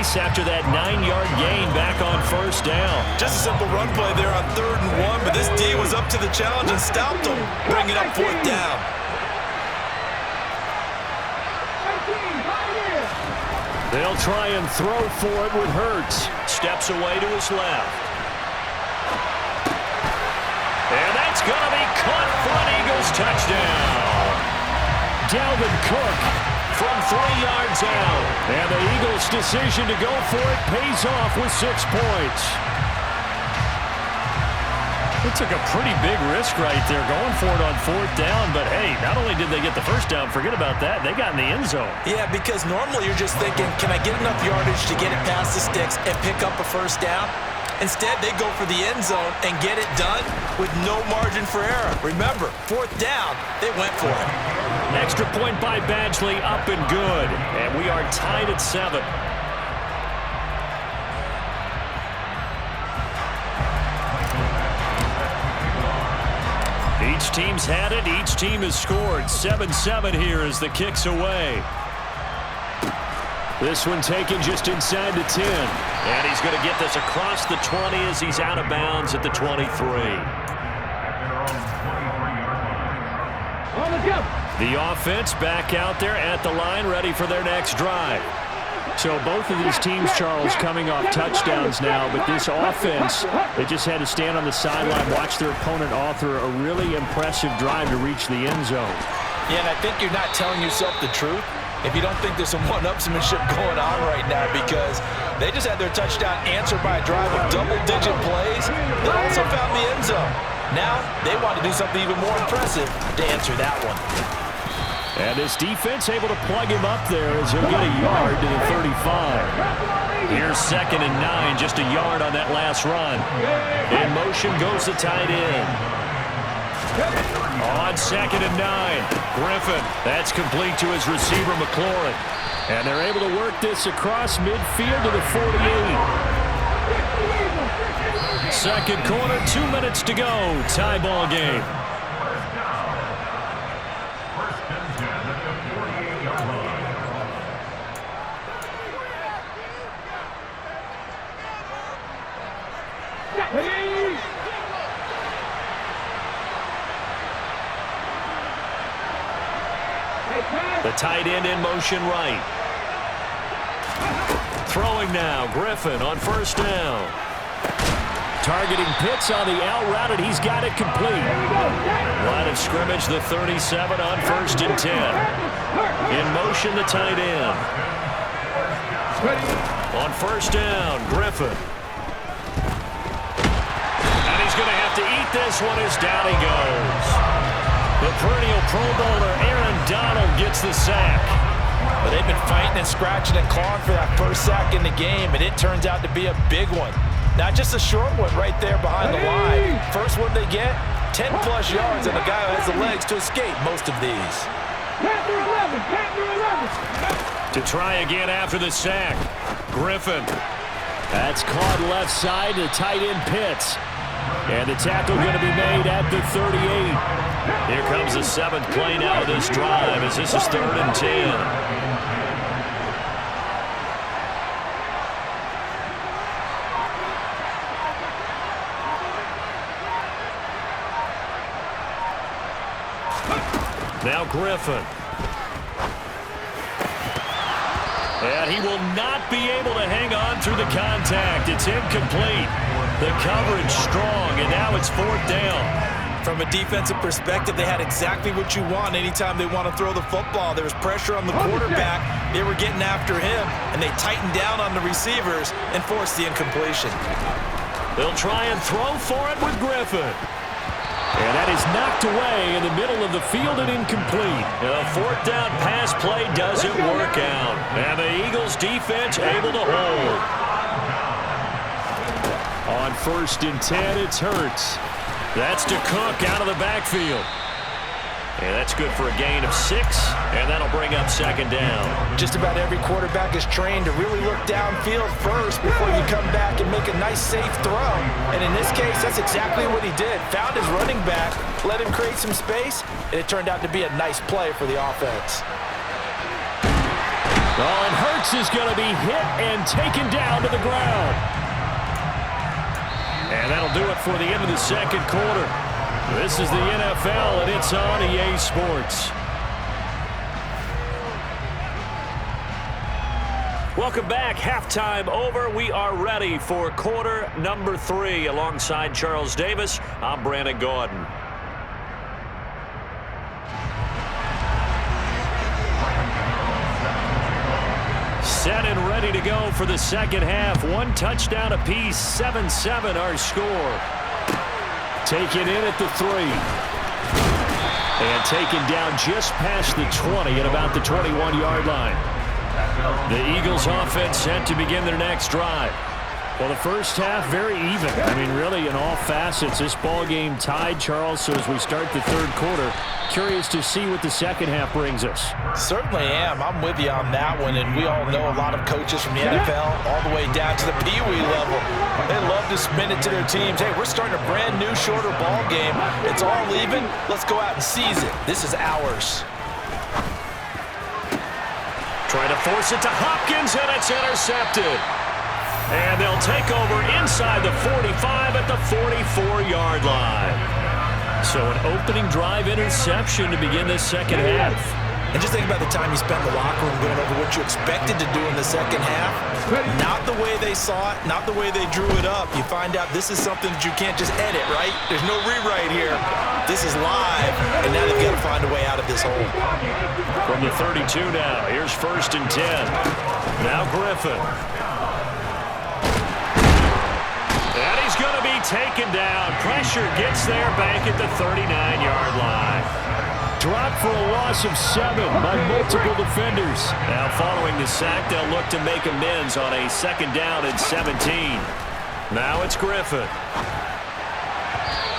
pace after that 9-yard gain back on first down. Just a simple run play there on 3rd and 1, but this D was up to the challenge and stopped him, bringing up 4th down. They'll try and throw for it with Hurts. Steps away to his left. And that's going to be caught for an Eagles touchdown. Dalvin Cook from 3 yards out. And the Eagles' decision to go for it pays off with 6 points. It took a pretty big risk right there going for it on 4th down. But, hey, not only did they get the first down, forget about that, they got in the end zone. Yeah, because normally you're just thinking, can I get enough yardage to get it past the sticks and pick up a first down? Instead, they go for the end zone and get it done with no margin for error. Remember, 4th down, they went for it. Extra point by Badgley, up and good. And we are tied at 7. Each team's had it. Each team has scored. 7-7 here as the kick's away. This one taken just inside the 10. And he's going to get this across the 20 as he's out of bounds at the 23. The offense back out there at the line, ready for their next drive. So both of these teams, Charles, coming off touchdowns now, but this offense, they just had to stand on the sideline, watch their opponent author a really impressive drive to reach the end zone. Yeah, and I think you're not telling yourself the truth if you don't think there's some one-upsmanship going on right now, because they just had their touchdown answered by a drive of double-digit plays that also found the end zone. Now they want to do something even more impressive to answer that one. And this defense able to plug him up there as he'll get a yard to the 35. Here's 2nd and 9, just a yard on that last run. In motion goes the tight end. On 2nd and 9, Griffin. That's complete to his receiver, McLaurin. And they're able to work this across midfield to the 48. Second quarter, 2 minutes to go. Tie ball game. The tight end in motion right. Throwing now, Griffin on first down. Targeting Pitts on the out route, and he's got it complete. Line of scrimmage, the 37 on 1st and 10. In motion, the tight end. On first down, Griffin. And he's going to have to eat this one as down he goes. The perennial Pro Bowler Aaron Donald gets the sack. But they've been fighting and scratching and clawing for that first sack in the game, and it turns out to be a big one. Not just a short one right there behind the line. First one they get, 10-plus yards, and the guy who has the legs to escape most of these. To try again after the sack, Griffin. That's caught left side to tight end Pitts. And the tackle going to be made at the 38. Here comes the 7th play now of this drive as this is 3rd and 10. Now Griffin. And he will not be able to hang on through the contact. It's incomplete. The coverage strong, and now it's 4th down. From a defensive perspective, they had exactly what you want anytime they want to throw the football. There was pressure on the quarterback. They were getting after him, and they tightened down on the receivers and forced the incompletion. They'll try and throw for it with Griffin. And that is knocked away in the middle of the field and incomplete. A 4th down pass play doesn't work out. And the Eagles defense able to hold. On 1st and 10, it's Hurts. That's to Cook out of the backfield. And that's good for a gain of 6, and that'll bring up 2nd down. Just about every quarterback is trained to really look downfield first before you come back and make a nice, safe throw. And in this case, that's exactly what he did. Found his running back, let him create some space, and it turned out to be a nice play for the offense. Oh, and Hurts is going to be hit and taken down to the ground. And that'll do it for the end of the second quarter. This is the NFL, and it's on EA Sports. Welcome back. Halftime over. We are ready for quarter number 3. Alongside Charles Davis, I'm Brandon Gaudin. Set and ready to go for the second half. 1 touchdown apiece, 7-7 our score. Taken in at the 3. And taken down just past the 20 at about the 21-yard line. The Eagles offense set to begin their next drive. Well, the first half, very even. I mean, really, in all facets, this ball game tied, Charles. So as we start the third quarter, curious to see what the second half brings us. Certainly am. I'm with you on that one. And we all know a lot of coaches from the NFL all the way down to the Pee Wee level. They love to spin it to their teams. Hey, we're starting a brand new, shorter ball game. It's all even. Let's go out and seize it. This is ours. Trying to force it to Hopkins, and it's intercepted. And they'll take over inside the 45 at the 44-yard line. So an opening drive interception to begin this second half. And just think about the time you spent in the locker room going over what you expected to do in the second half. Not the way they saw it, not the way they drew it up. You find out this is something that you can't just edit, right? There's no rewrite here. This is live, and now they've got to find a way out of this hole. From the 32 now, here's 1st and 10. Now Griffin. And he's going to be taken down. Pressure gets there back at the 39-yard line. Dropped for a loss of 7 by multiple defenders. Now following the sack, they'll look to make amends on a 2nd down and 17. Now it's Griffin.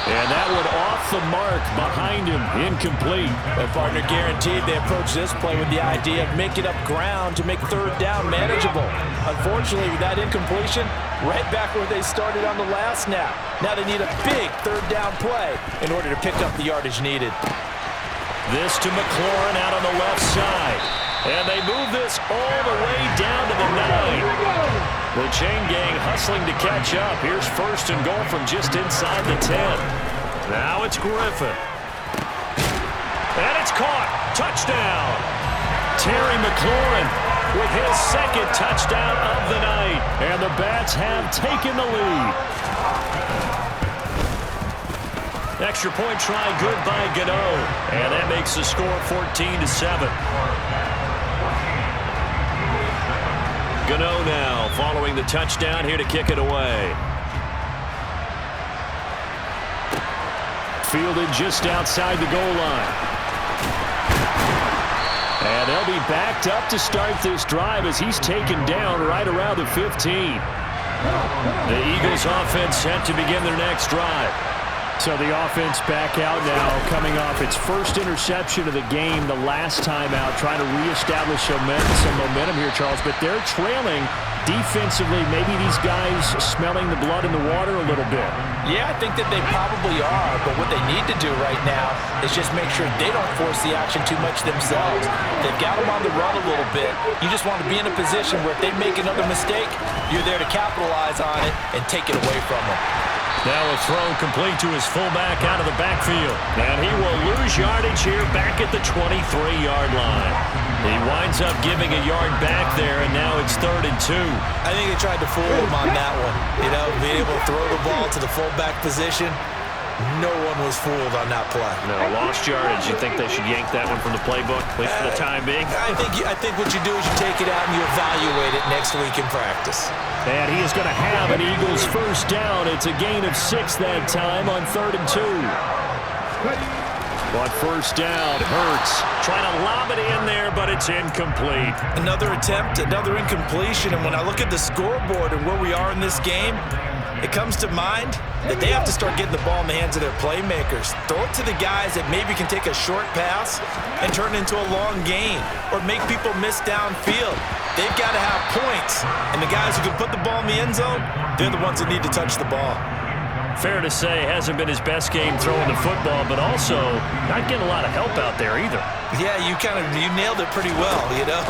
And that one off the mark behind him, incomplete. Their partner guaranteed they approach this play with the idea of making up ground to make 3rd down manageable. Unfortunately, with that incompletion, right back where they started on the last snap. Now they need a big 3rd down play in order to pick up the yardage needed. This to McLaurin out on the left side. And they move this all the way down to the 9. The chain gang hustling to catch up. Here's 1st and goal from just inside the 10. Now it's Griffin. And it's caught. Touchdown. Terry McLaurin with his 2nd touchdown of the night. And the Bats have taken the lead. Extra point try good by Gano. And that makes the score 14-7. Gano now following the touchdown here to kick it away. Fielded just outside the goal line. And they'll be backed up to start this drive as he's taken down right around the 15. The Eagles offense set to begin their next drive. So the offense back out now, coming off its first interception of the game the last time out, trying to reestablish some momentum here, Charles. But they're trailing defensively. Maybe these guys smelling the blood in the water a little bit. Yeah, I think that they probably are. But what they need to do right now is just make sure they don't force the action too much themselves. They've got them on the run a little bit. You just want to be in a position where if they make another mistake, you're there to capitalize on it and take it away from them. Now a throw complete to his fullback out of the backfield. And he will lose yardage here back at the 23-yard line. He winds up giving a yard back there, and now it's 3rd and 2. I think they tried to fool him on that one. You know, being able to throw the ball to the fullback position. No one was fooled on that play. No, lost yardage. You think they should yank that one from the playbook, at least for the time being? I think what you do is you take it out and you evaluate it next week in practice. And he is going to have an Eagles 1st down. It's a gain of 6 that time on 3rd and 2. But 1st down, Hurts trying to lob it in there, but it's incomplete. Another attempt, another incompletion. And when I look at the scoreboard and where we are in this game, it comes to mind that they have to start getting the ball in the hands of their playmakers. Throw it to the guys that maybe can take a short pass and turn it into a long gain or make people miss downfield. They've got to have points. And the guys who can put the ball in the end zone, they're the ones that need to touch the ball. Fair to say, hasn't been his best game throwing the football, but also not getting a lot of help out there either. Yeah, you nailed it pretty well, you know.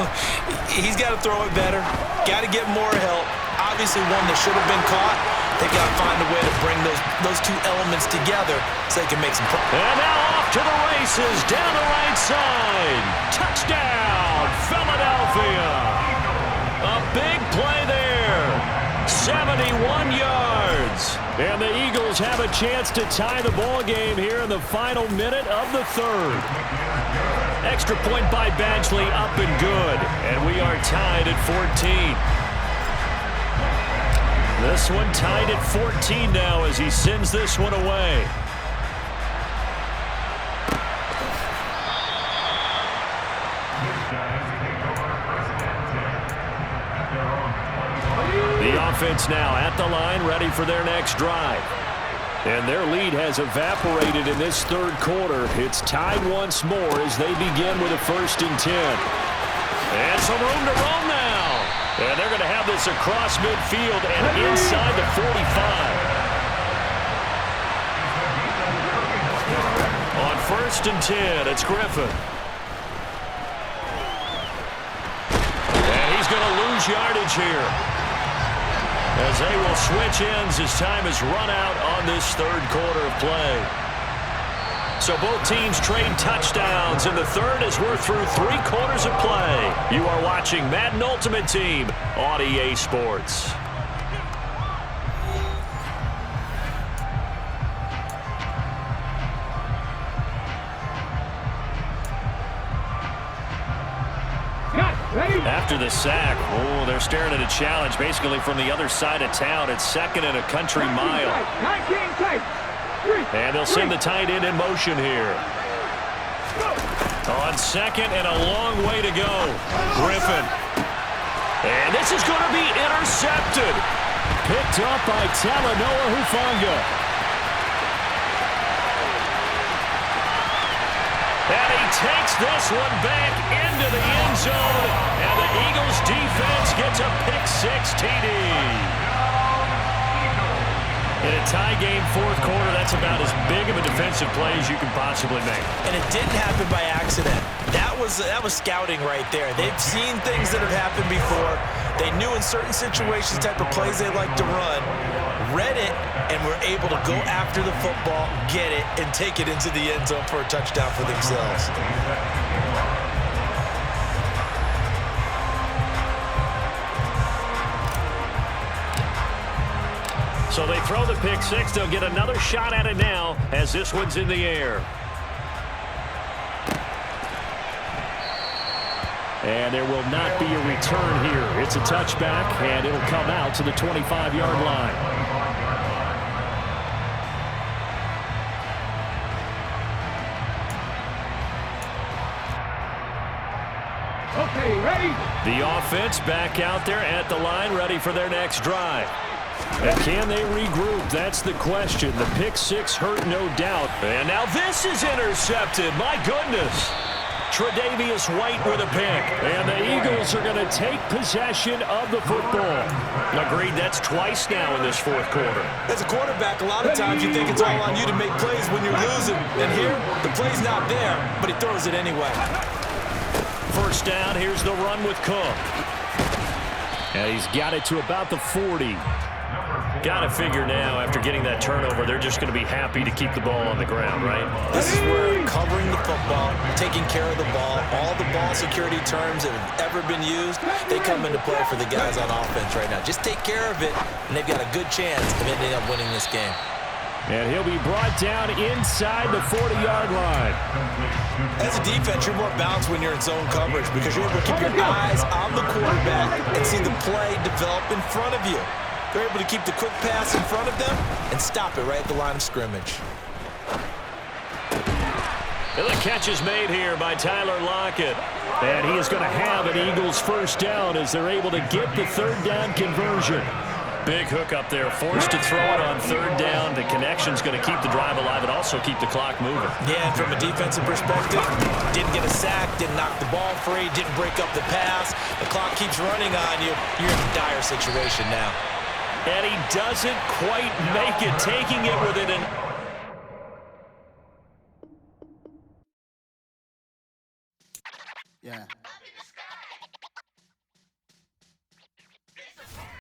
He's got to throw it better, got to get more help. Obviously one that should have been caught. They got to find a way to bring those two elements together so they can make some progress. And now off to the races, down the right side. Touchdown, Philadelphia. A big play there. 71 yards. And the Eagles have a chance to tie the ball game here in the final minute of the third. Extra point by Badgley, up and good. And we are tied at 14. This one tied at 14 now as he sends this one away. The offense now at the line, ready for their next drive. And their lead has evaporated in this third quarter. It's tied once more as they begin with a 1st and 10. And some room to roam now. And they're going to have this across midfield and inside the 45. On 1st and 10, it's Griffin. And he's going to lose yardage here, as they will switch ends as time is run out on this third quarter of play. So both teams trade touchdowns in the third as we're through 3 quarters of play. You are watching Madden Ultimate Team on EA Sports. After the sack, they're staring at a challenge basically from the other side of town. It's 2nd and a country mile. And they'll send the tight end in motion here. On 2nd and a long way to go. Griffin. And this is going to be intercepted. Picked up by Talanoa Hufanga. And he takes this one back into the end zone. And the Eagles defense gets a pick-6 TD. In a tie game, 4th quarter, that's about as big of a defensive play as you can possibly make. And it didn't happen by accident. That was scouting right there. They've seen things that have happened before. They knew in certain situations type of plays they like to run, read it, and were able to go after the football, get it, and take it into the end zone for a touchdown for themselves. So they throw the pick-6. They'll get another shot at it now as this one's in the air. And there will not be a return here. It's a touchback, and it'll come out to the 25-yard line. Okay, ready? The offense back out there at the line, ready for their next drive. And can they regroup? That's the question. The pick-6 hurt, no doubt. And now this is intercepted. My goodness. Tre'Davious White with a pick. And the Eagles are going to take possession of the football. Agreed, that's twice now in this 4th quarter. As a quarterback, a lot of times you think it's all on you to make plays when you're losing. And here, the play's not there, but he throws it anyway. 1st down, here's the run with Cook. And he's got it to about the 40. Got to figure now, after getting that turnover, they're just going to be happy to keep the ball on the ground, right? This is where covering the football, taking care of the ball, all the ball security terms that have ever been used, they come into play for the guys on offense right now. Just take care of it, and they've got a good chance of ending up winning this game. And he'll be brought down inside the 40-yard line. As a defense, you're more balanced when you're in zone coverage because you're able to keep your eyes on the quarterback and see the play develop in front of you. They're able to keep the quick pass in front of them and stop it right at the line of scrimmage. And the catch is made here by Tyler Lockett. And he is going to have an Eagles 1st down as they're able to get the 3rd down conversion. Big hook up there, forced to throw it on 3rd down. The connection's going to keep the drive alive and also keep the clock moving. Yeah, and from a defensive perspective, didn't get a sack, didn't knock the ball free, didn't break up the pass. The clock keeps running on you. You're in a dire situation now. And he doesn't quite make it, taking it within an... Yeah.